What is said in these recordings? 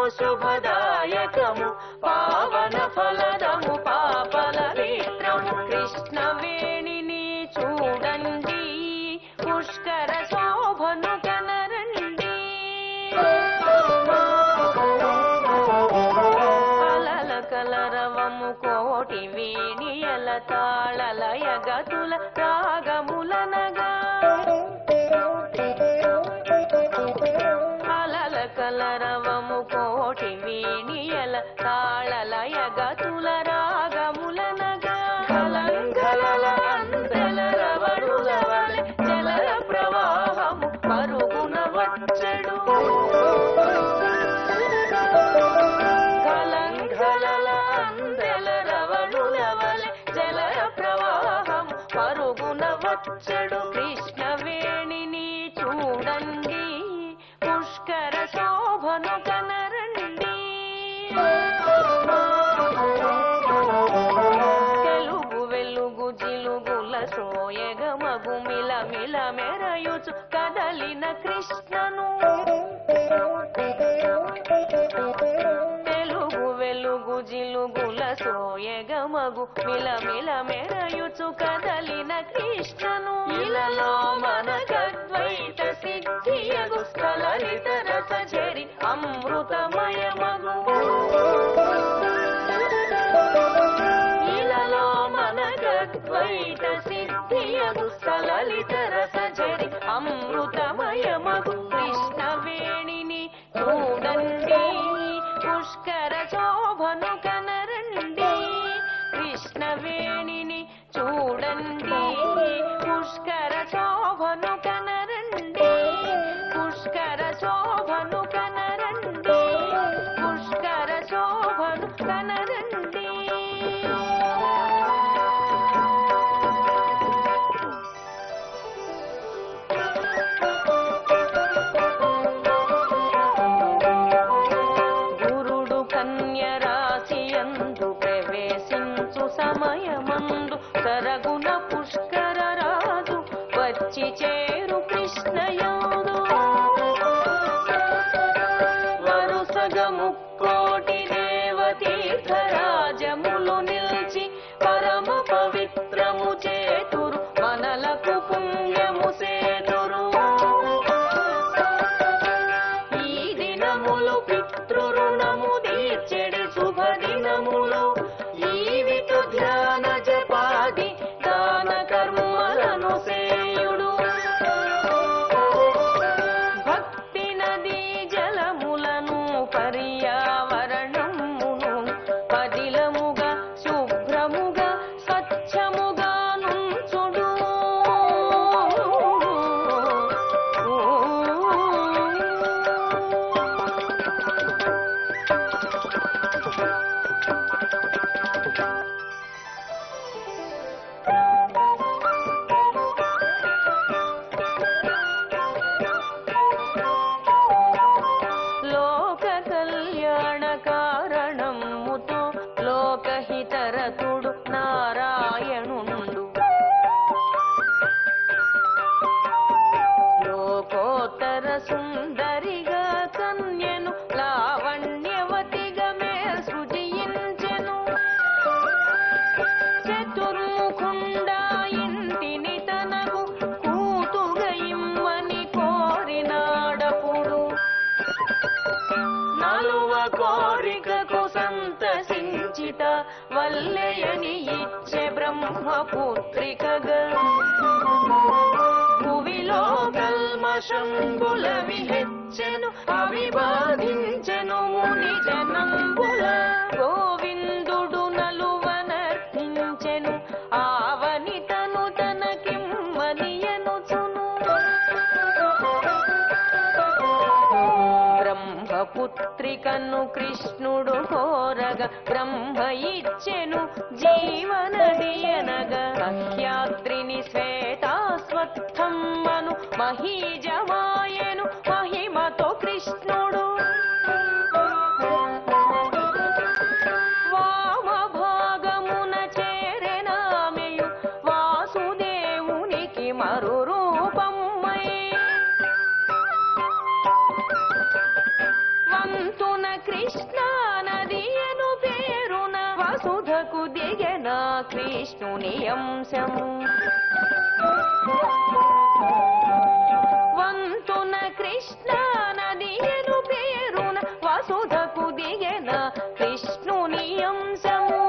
శుభదాయకము పావన ఫలదము పాపల విత్రము కృష్ణవేణిని చూడండి పుష్కర శోభను కనరండి అలల కలరవము కోటి వేణియల తాళలయ గతుల రాగములనగా అలల కలరవము కోటి వేణియల తాళలయ గతుల రాగములనగా కలంకలల అందెల రవరుల వలె జల ప్రవాహము పరుగున వచ్చెడు కలంకలల అందెల రవరుల వలె జల ప్రవాహము పరుగున వచ్చెడు కృష్ణవేణిని చూడండి పుష్కర శోభను కనరండి తెలుగు వెలుగు జిలుగుల సోయగమగు మిల మిల మెరయుచు కదలిన కృష్ణను తెలుగు వెలుగు జిలుగుల సోయగమగు మిల మిల మెరయుచు కదలిన కృష్ణను ఇలలో మనకద్వైత సిద్ధియగు స్థలలిత రస చెరి అమృతమయమగు ఇలలో మనకద్వైత సిద్ధియగు స్థలలిత రస చెరి అమృతమయమగు కృష్ణవేణిని చూడండి పుష్కర శోభను కనరండి కృష్ణవేణిని చూడండి పుష్కర శోభను కనరండి పుష్కర శోభను కనరండి పుష్కర శోభను కనరండి గురుడు కన్య రాశియందు ప్రవేశించు సమయమందు సరగుణ పుష్కర రాజు వచ్చి చేరు కృష్ణయోదు వరుసగా ముక్కోటి దేవతీర్థరాజములు నిల్చి పరమ పవిత్రము చేతురు మనలకు పుణ్యము సేతురు ఈ దినములు పితృరుణము తీర్చెడి శుభదినములు ఈవితో ధ్యాన జపాది దాన కర్మలను సేయుడు భక్తి నదీ జలములను పర్యావరణమును పదిలముగా శుభ్రముగా స్వచ్ఛముగా నుంచుడు లోక కళ్యాణ కారణముతో లోకహితరతుడు నారాయణుండు లోకోత్తర సుందరిగా కన్యను లావణ్యవతిగా మే సృజించెను చతుర్ముఖుండా ఇంటిని తనకు కూతుగా ఇమ్మని కోరినాడపుడు నలువ కోరికకు సంతసించిట వల్లెయని ఇచ్చే బ్రహ్మపుత్రికగా భువిలో కల్మషంబుల విహెచ్చెను అవిబాధించెను ముని జనంబుల గోవిందుడు నలువనర్పించెను ఆవనితను తనకిమ్మనియనుచును బ్రహ్మపుత్రికను కృష్ణుడు కోరగా బ్రహ్మ ఇచ్చెను జీవనదియనగా సహ్యాద్రిని శ్వేతాస్వత్థమ్మను మహీజమాయెను మహిమతో కృష్ణుడు వామభాగమున చేరెనామెయు వాసుదేవునికి మరు రూపమ్మై వంతున కృష్ణా నదియను పేరున వసుధకు దిగెన కృష్ణుని అంశము వంతున కృష్ణా నదియను పేరున వసుధకు దిగెన కృష్ణుని అంశము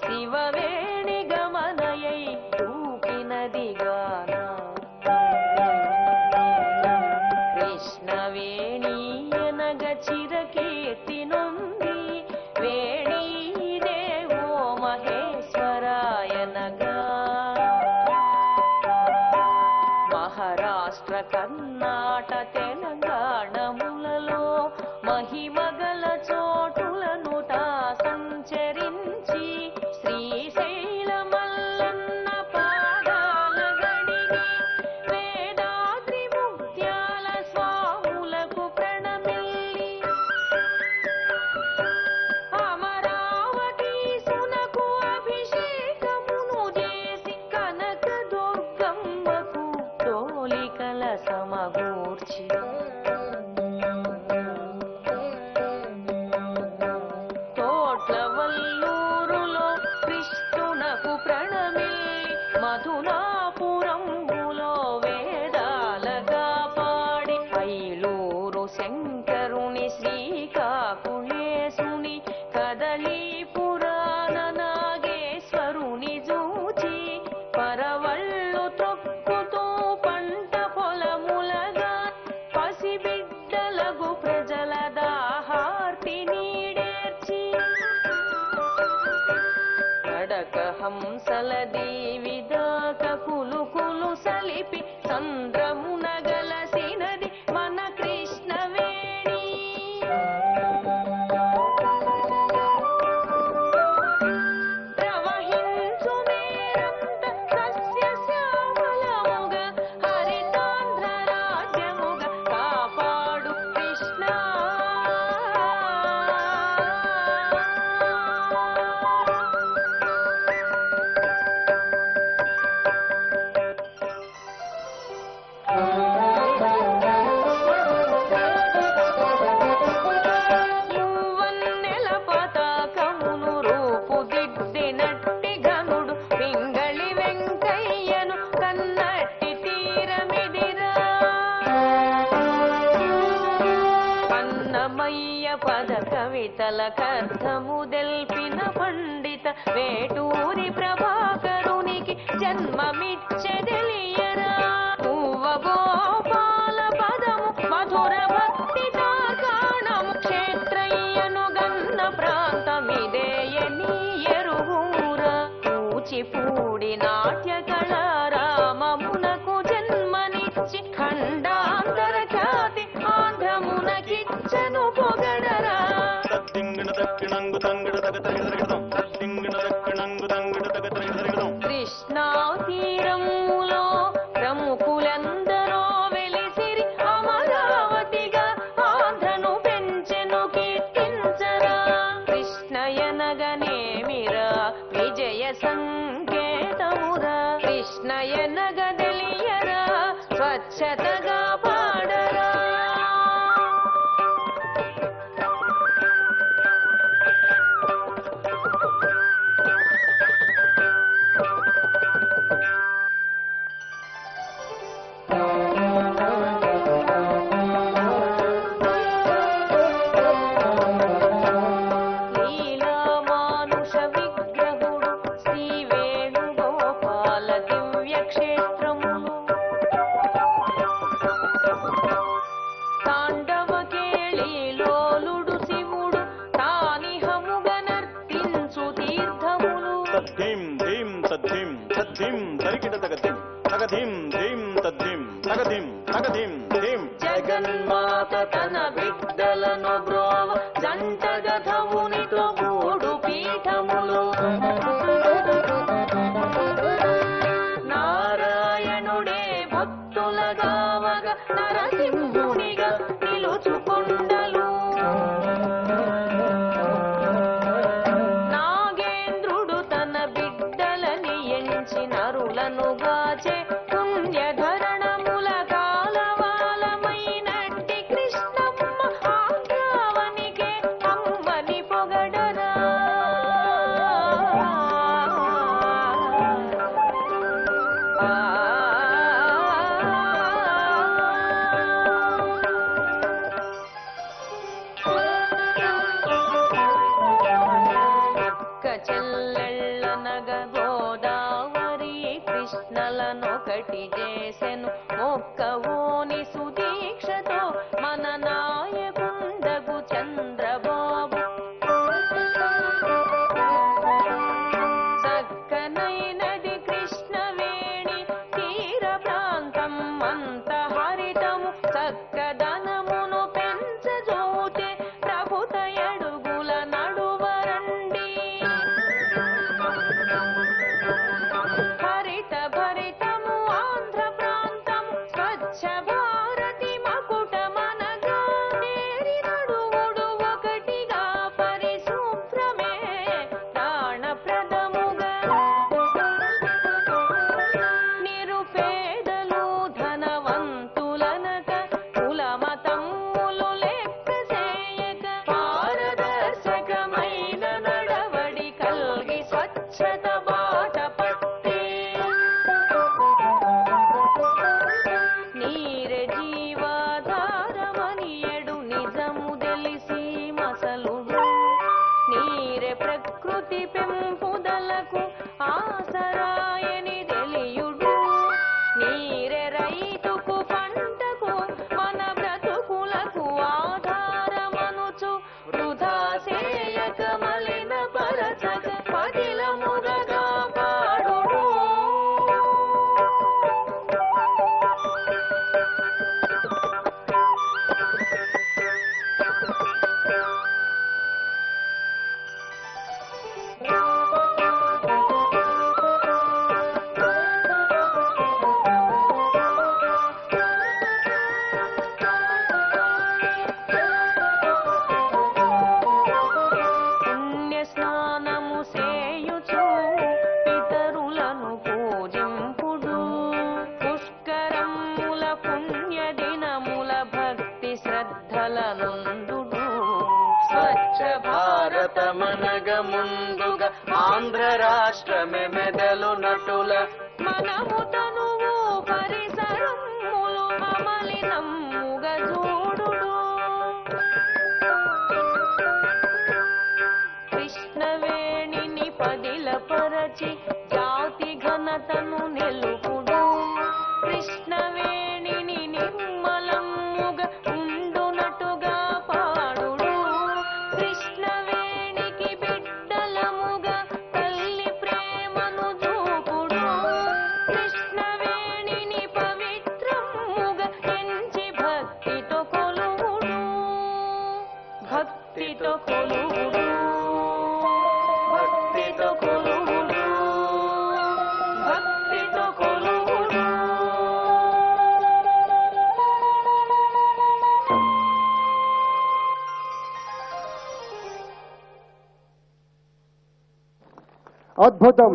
శివవేణి గమనయై దూకినదిగాన కృష్ణవేణి ఎనగ చిరకీర్తి నుండి వేణీ దేవో మహేశ్వరాయనగా మహారాష్ట్ర కర్ణాట తెలంగాణములలో మహిమగల చోటులను సంచరించి శ్రీశైల మల్లన్న పాదాల గడిగి వేదాద్రి ముక్త్యాల స్వాములకు ప్రణమిల్లి అమరావతీసునకు అభిషేకమును చేసి కనక దుర్గమ్మకు తోలికల సమగూర్చి తోట్లవల్లూరులో కృష్ణునకు ప్రణమిల్లి మధునాపురంబులో వేదాలగా పాడి ఐలూరు శంకరుని శ్రీకాకుళేశుని కదలీపురాణ నాగేశ్వరుని జూచి పరవళ్ళు త్రొక్కుతూ పంట పొలములగా పసిబిడ్డలగు ప్రజల దాహార్తి నీడేర్చి కడక హంసల దేవిదాక కులుకులు సలిపి సంద్రమున గలసినది మన కృష్ణవేణి ప్రవహించు మేరంత సస్య శ్యామలముగా హరితాంధ్ర రాజ్యముగా కాపాడు కృష్ణ మువ్వన్నెల పతాకమును రూపుదిద్దినట్టి ఘనుడు పింగళి వెంకయ్యను కన్నట్టి తీరమిదిరా అన్నమయ్య పద కవితల కర్థము దెల్పిన పండిత వేటూరి ప్రభాకరునికి జన్మమిచ్చెదెలియరా పూవ గోపాల పదము మధుర భక్తి తార్కాణము క్షేత్రయ్యను గన్న ప్రాంతమిదేయని ఎరుగూరా కూచిపూడి నాట్య కళా రామమునకు జన్మనిచ్చి ఖండాంతర ఖ్యాతి ఆంధ్రమునకిచ్చను పొగడరా కృష్ణా తీరములో ప్రముఖులందరో వెలిసిరి అమరావతిగా ఆంధ్రను పెంచెను కీర్తించరా కృష్ణయనగనేమిరా విజయ సంకేతమురా కృష్ణయనగదెలియరా స్వచ్ఛతగా పాడరా లీలా మానుష విగ్రహుడు శ్రీ వేణుగోపాల దివ్య క్షేత్రములు తాండవ కేళీలోలుడు శివుడు తానిహముగా నర్తించు తీర్థములు తద్ధిం ధిం తద్ధిం తద్ధిం తరికిట తగధిం తగధిం ధిం తద్ధిం తగధిం తగధిం ధిం జగన్మాత తన బిడ్డలను బ్రోవ జంటగధవునితో గూడు పీఠములు కొండలు నాగేంద్రుడు తన బిడ్డలని ఎంచి నరులను గాచే పుణ్యధరణముల కాలవాలమైనట్టి కృష్ణమ్మ ఆగ్రావనికే అమ్మని పొగడరా చెల్లెళ్ళ నగ గోదావరి కృష్ణలనొకటి చేసెను మొక్కవోని సుదీక్షతో మన నాయకుండగు చంద్రబాబు చక్కనైనది కృష్ణవేణి తీర ప్రాంతం అంత హరితము చక్కదనమును పెంచజూతే ప్రభుత అడుగుల నడువరండి హరిత భరితము ఆంధ్ర ప్రాంతము స్వచ్ఛ భారతి మకుటమనగా నేరి నడువుడు ఒకటిగా పరిశుభ్రమే ప్రాణప్రదముగా నిరుపేదలు ధనవంతులనక కులమతమ్ములు లెక్క చేయక పారదర్శకమైన నడవడి కల్గి స్వచ్ఛత బాట పట్టే నీరే జీవాధారమని ఎడు నిజము తెలిసి మసలుడు నీరే ప్రకృతి పెంపుదలకు ఆసరాయని తెలియుడు నీరే రైతుకు పంటకు మన బ్రతుకులకు ఆధారమనుచు వృధా సేయక మలిన పరచక పదిలముగా కాపాడుడు పుణ్య స్నానము సేయుచు పితరులను పూజింపుడు పుష్కరముల పుణ్య దినముల భక్తి శ్రద్ధలనుందుడు స్వచ్ఛ భారతమనగ ముందుగా ఆంధ్ర రాష్ట్రమే మెదలు నటుల మనము తనువు పరిసరములు అమలినమ్ముగా చూడుడు కృష్ణవేణిని పదిలపరచి జాతి ఘనతను నిలుపుడు కృష్ణవేణిని నిర్మలముగా ఉండునటుగా పాడుడు కృష్ణవేణికి బిడ్డలముగా తల్లి ప్రేమను చూపుడు కృష్ణవేణిని పవిత్రముగా ఎంచి భక్తితో కొలువుడు భక్తితో కొలువుడు భక్తితో కొలువుడు భక్తితో కొలువుడు అద్భుతం.